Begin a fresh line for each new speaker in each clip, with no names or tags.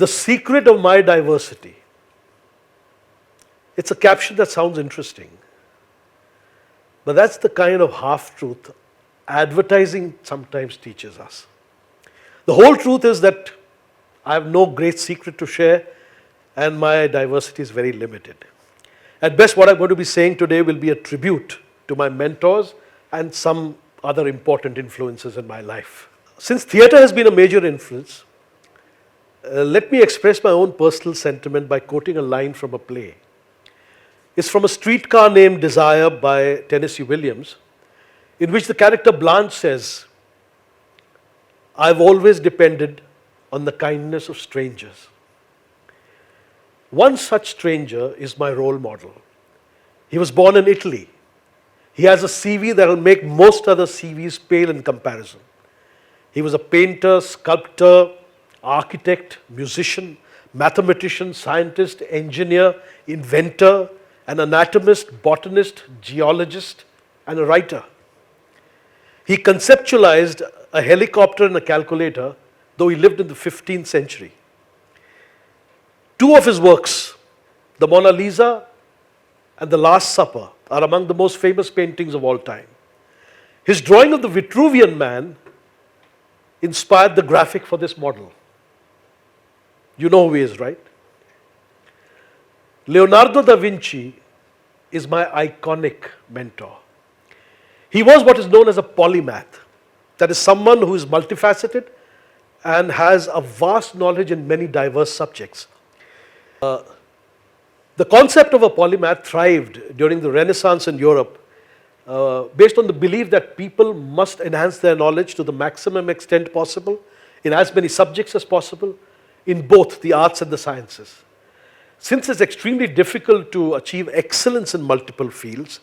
The secret of my diversity. It's a caption that sounds interesting, but that's the kind of half-truth advertising sometimes teaches us. The whole truth is that I have no great secret to share and my diversity is very limited. At best, what I'm going to be saying today will be a tribute to my mentors and some other important influences in my life. Since theatre has been a major influence, let me express my own personal sentiment by quoting a line from a play. It's from A Streetcar Named Desire by Tennessee Williams, in which the character Blanche says, "I've always depended on the kindness of strangers. One such stranger is my role model. He was born in Italy. He has a CV that will make most other CVs pale in comparison. He was a painter, sculptor, architect, musician, mathematician, scientist, engineer, inventor, an anatomist, botanist, geologist, and a writer. He conceptualized a helicopter and a calculator, though he lived in the 15th century. Two of his works, the Mona Lisa and the Last Supper, are among the most famous paintings of all time. His drawing of the Vitruvian Man inspired the graphic for this model. You know who he is, right? Leonardo da Vinci is my iconic mentor. He was what is known as a polymath, that is, someone who is multifaceted and has a vast knowledge in many diverse subjects. The concept of a polymath thrived during the Renaissance in Europe based on the belief that people must enhance their knowledge to the maximum extent possible in as many subjects as possible in both the arts and the sciences. Since it's extremely difficult to achieve excellence in multiple fields,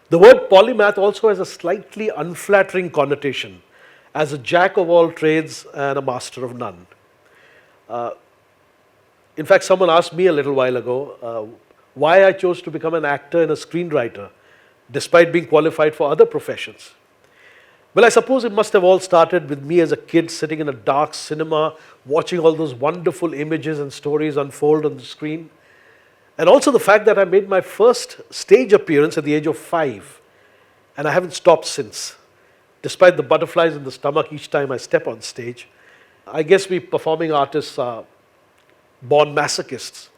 the word polymath also has a slightly unflattering connotation as a jack of all trades and a master of none. In fact, someone asked me a little while ago why I chose to become an actor and a screenwriter despite being qualified for other professions. Well, I suppose it must have all started with me as a kid sitting in a dark cinema, watching all those wonderful images and stories unfold on the screen. And also the fact that I made my first stage appearance at the age of 5. And I haven't stopped since, despite the butterflies in the stomach each time I step on stage. I guess we performing artists are born masochists.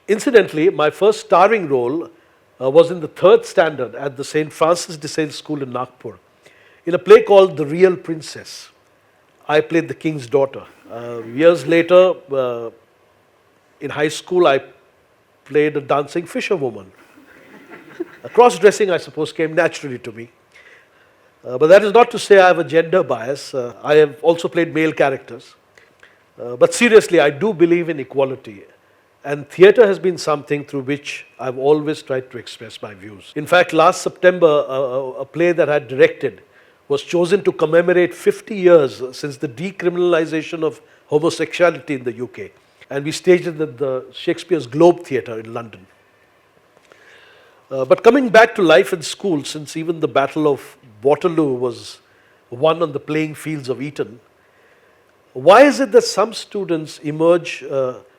Incidentally, my first starring role was in the 3rd standard at the St. Francis de Sales School in Nagpur, in a play called The Real Princess. I played the king's daughter. Years later, in high school, I played a dancing fisherwoman. Cross-dressing, I suppose, came naturally to me. But that is not to say I have a gender bias. I have also played male characters. But seriously, I do believe in equality. And theatre has been something through which I've always tried to express my views. In fact, last September, a play that I had directed was chosen to commemorate 50 years since the decriminalization of homosexuality in the UK. And we staged it at the Shakespeare's Globe Theatre in London. But coming back to life in school, since even the Battle of Waterloo was won on the playing fields of Eton, why is it that some students emerge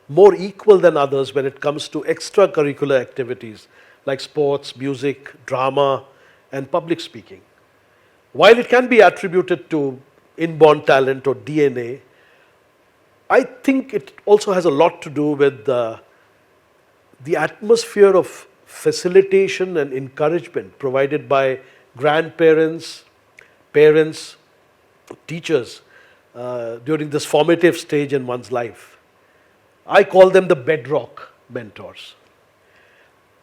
more equal than others when it comes to extracurricular activities like sports, music, drama, and public speaking? While it can be attributed to inborn talent or DNA, I think it also has a lot to do with the atmosphere of facilitation and encouragement provided by grandparents, parents, teachers during this formative stage in one's life. I call them the bedrock mentors.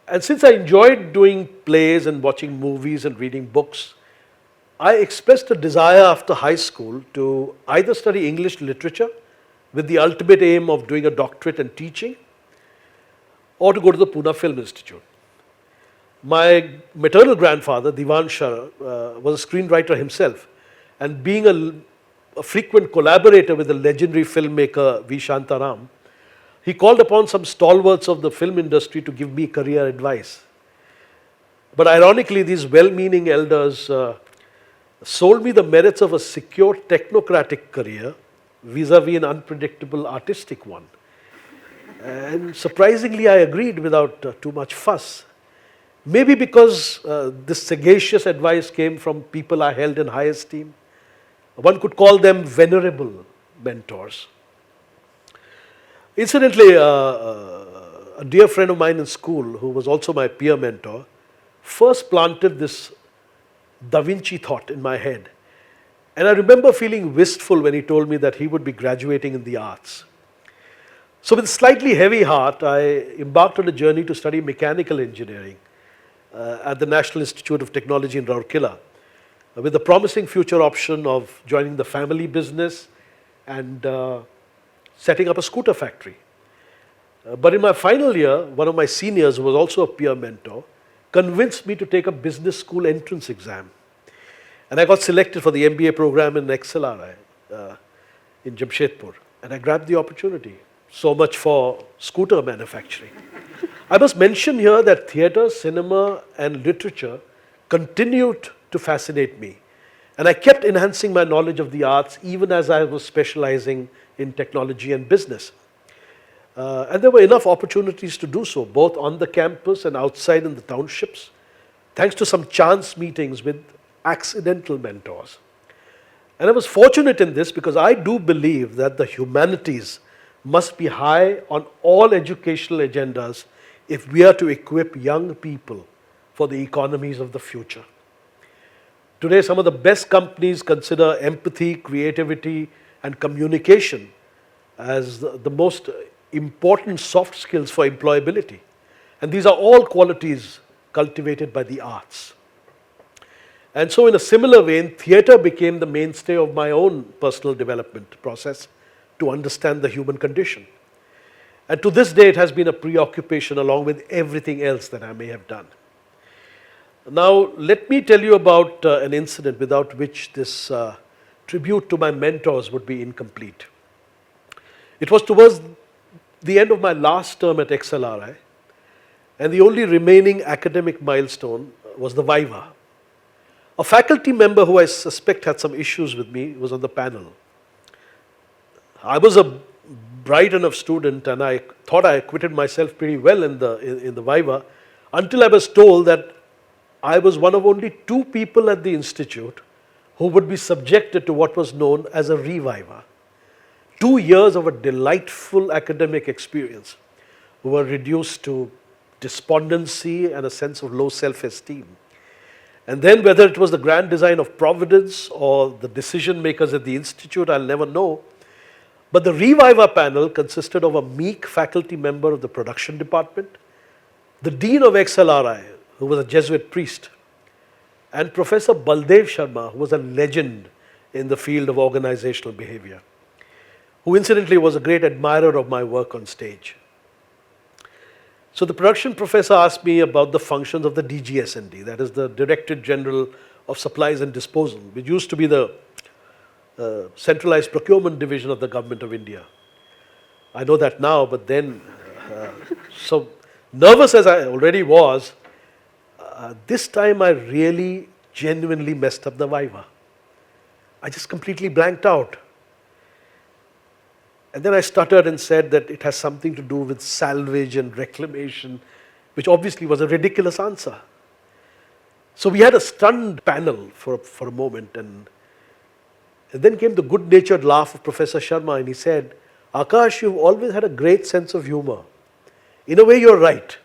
And since I enjoyed doing plays and watching movies and reading books, I expressed a desire after high school to either study English literature with the ultimate aim of doing a doctorate and teaching, or to go to the Pune Film Institute. My maternal grandfather, Diwan Shah, was a screenwriter himself, and being a frequent collaborator with the legendary filmmaker V. Shantaram, he called upon some stalwarts of the film industry to give me career advice. But ironically, these well-meaning elders sold me the merits of a secure technocratic career vis-a-vis an unpredictable artistic one. And surprisingly, I agreed without too much fuss. Maybe because this sagacious advice came from people I held in high esteem. One could call them venerable mentors. Incidentally, a dear friend of mine in school, who was also my peer mentor, first planted this Da Vinci thought in my head. And I remember feeling wistful when he told me that he would be graduating in the arts. So with a slightly heavy heart, I embarked on a journey to study mechanical engineering at the National Institute of Technology in Rourkela, with the promising future option of joining the family business and setting up a scooter factory. But in my final year, one of my seniors, who was also a peer mentor, convinced me to take a business school entrance exam. And I got selected for the MBA program in XLRI in Jamshedpur. And I grabbed the opportunity. So much for scooter manufacturing. I must mention here that theatre, cinema and literature continued to fascinate me. And I kept enhancing my knowledge of the arts even as I was specializing in technology and business. And there were enough opportunities to do so, both on the campus and outside in the townships, thanks to some chance meetings with accidental mentors. And I was fortunate in this because I do believe that the humanities must be high on all educational agendas if we are to equip young people for the economies of the future. Today, some of the best companies consider empathy, creativity, and communication as the most important soft skills for employability. And these are all qualities cultivated by the arts. And so in a similar vein, theatre became the mainstay of my own personal development process to understand the human condition. And to this day, it has been a preoccupation along with everything else that I may have done. Now, let me tell you about an incident without which this tribute to my mentors would be incomplete. It was towards the end of my last term at XLRI, and the only remaining academic milestone was the Viva. A faculty member who I suspect had some issues with me was on the panel. I was a bright enough student and I thought I acquitted myself pretty well in the Viva until I was told that I was one of only 2 people at the institute who would be subjected to what was known as a reviva. 2 years of a delightful academic experience were reduced to despondency and a sense of low self-esteem. And then whether it was the grand design of Providence or the decision makers at the institute, I'll never know. But the Reviva panel consisted of a meek faculty member of the production department, the dean of XLRI, who was a Jesuit priest, and Professor Baldev Sharma, who was a legend in the field of organizational behavior, who incidentally was a great admirer of my work on stage. So the production professor asked me about the functions of the DGS&D, that is the Directorate General of Supplies and Disposal, which used to be the centralized procurement division of the government of India. I know that now, but then, so nervous as I already was, this time I really genuinely messed up the Viva. I just completely blanked out. And then I stuttered and said that it has something to do with salvage and reclamation, which obviously was a ridiculous answer. So we had a stunned panel for a moment, and then came the good-natured laugh of Professor Sharma, and he said, "Akash, you've always had a great sense of humor. In a way, you're right.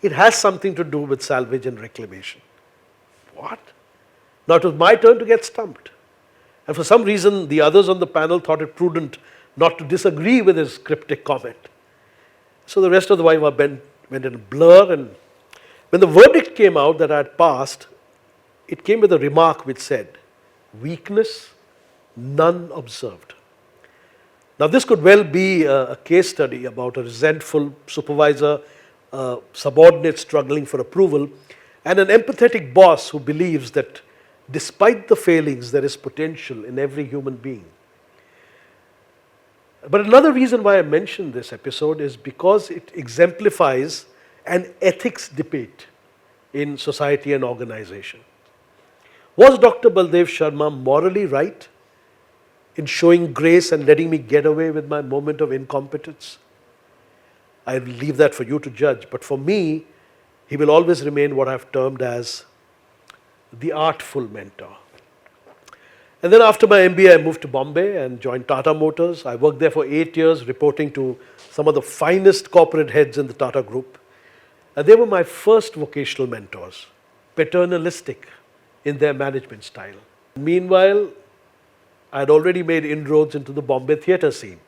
It has something to do with salvage and reclamation." What? Now it was my turn to get stumped. And for some reason, the others on the panel thought it prudent not to disagree with his cryptic comment. So the rest of the Viva went in a blur, and when the verdict came out that I had passed, it came with a remark which said, "Weakness, none observed." Now this could well be a case study about a resentful supervisor, a subordinate struggling for approval, and an empathetic boss who believes that despite the failings, there is potential in every human being. But another reason why I mentioned this episode is because it exemplifies an ethics debate in society and organization. Was Dr. Baldev Sharma morally right in showing grace and letting me get away with my moment of incompetence? I leave that for you to judge. But for me, he will always remain what I've termed as the artful mentor. And then after my MBA, I moved to Bombay and joined Tata Motors. I worked there for 8 years, reporting to some of the finest corporate heads in the Tata Group. And they were my first vocational mentors, paternalistic in their management style. Meanwhile, I had already made inroads into the Bombay theatre scene.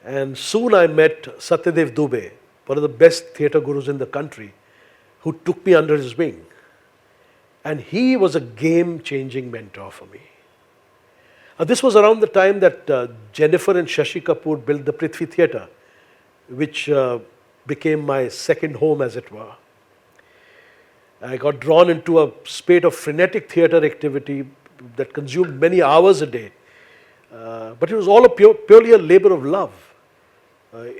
And soon I met Satyadev Dubey, one of the best theatre gurus in the country, who took me under his wing. And he was a game-changing mentor for me. This was around the time that Jennifer and Shashi Kapoor built the Prithvi Theatre, which became my second home, as it were. I got drawn into a spate of frenetic theatre activity that consumed many hours a day. But it was all purely a labor of love.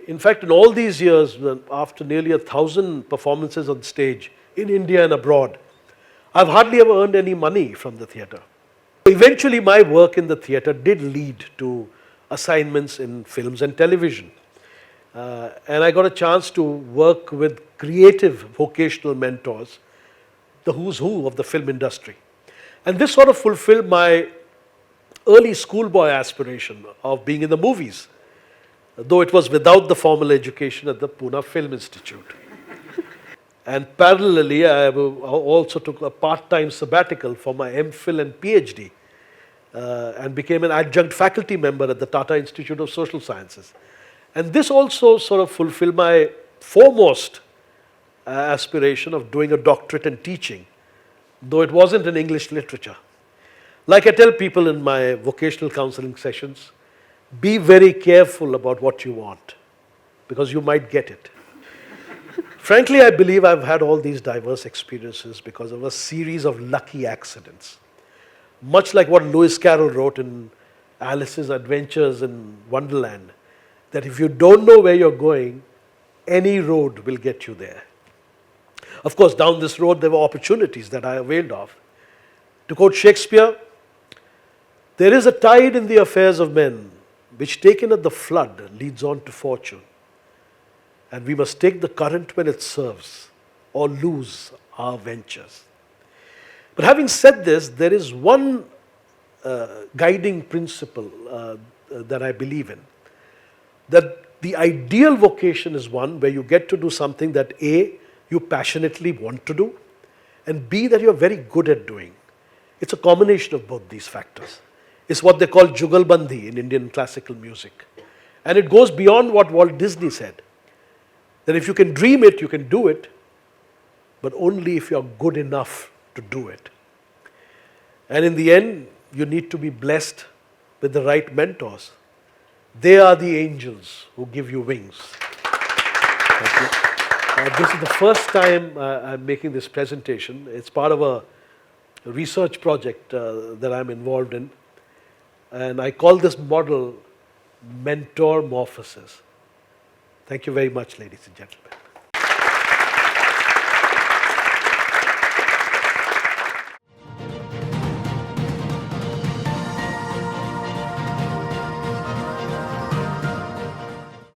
In fact, in all these years, after nearly 1,000 performances on stage in India and abroad, I've hardly ever earned any money from the theatre. Eventually, my work in the theatre did lead to assignments in films and television. And I got a chance to work with creative vocational mentors, the who's who of the film industry. And this sort of fulfilled my early schoolboy aspiration of being in the movies, though it was without the formal education at the Pune Film Institute. And parallelly, I also took a part-time sabbatical for my MPhil and PhD and became an adjunct faculty member at the Tata Institute of Social Sciences. And this also sort of fulfilled my foremost aspiration of doing a doctorate in teaching, though it wasn't in English literature. Like I tell people in my vocational counseling sessions, be very careful about what you want, because you might get it. Frankly, I believe I've had all these diverse experiences because of a series of lucky accidents. Much like what Lewis Carroll wrote in Alice's Adventures in Wonderland, that if you don't know where you're going, any road will get you there. Of course, down this road, there were opportunities that I availed of. To quote Shakespeare, there is a tide in the affairs of men, which taken at the flood leads on to fortune. And we must take the current when it serves, or lose our ventures. But having said this, there is one guiding principle that I believe in, that the ideal vocation is one where you get to do something that A, you passionately want to do, and B, that you're very good at doing. It's a combination of both these factors. It's what they call jugalbandi in Indian classical music. And it goes beyond what Walt Disney said, that if you can dream it, you can do it, but only if you're good enough to do it. And in the end, you need to be blessed with the right mentors. They are the angels who give you wings. Thank you. This is the first time I'm making this presentation. It's part of a research project that I'm involved in. And I call this model mentor morphosis. Thank you very much, ladies and gentlemen.